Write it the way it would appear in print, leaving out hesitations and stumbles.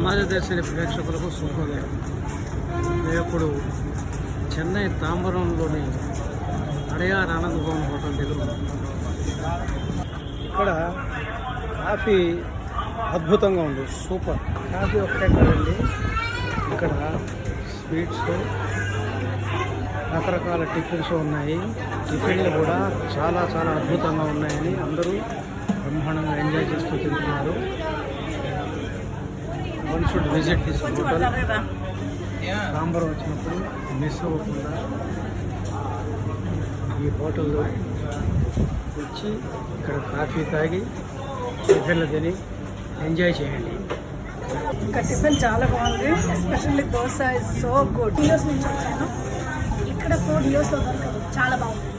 సమాజదర్శిని ప్రేక్షకులకు శుభోదయం. ఇప్పుడు చెన్నై తాంబరంలోని అడయార్ ఆనంద్ భవన్ హోటల్ దగ్గర ఇక్కడ కాఫీ అద్భుతంగా ఉంది, సూపర్ కాఫీ. ఒకటే కాదండి, ఇక్కడ స్వీట్స్, రకరకాల టిఫిన్స్ ఉన్నాయి. టిఫిన్లు కూడా చాలా చాలా అద్భుతంగా ఉన్నాయని అందరూ బ్రహ్మాండంగా ఎంజాయ్ చేస్తూ తింటున్నారు. One should visit this hotel. Tambaram వచ్చినప్పుడు మిస్ అవ్వకుండా ఈ హోటల్లో వచ్చి ఇక్కడ కాఫీ తాగి టిఫిన్లు తిని ఎంజాయ్ చేయండి. ఇంకా టిఫిన్ చాలా బాగుంది, especially dosa is so good. US నుంచి వచ్చాను, ఇక్కడ 4 yearsలో దొరకదు, చాలా బాగుంది.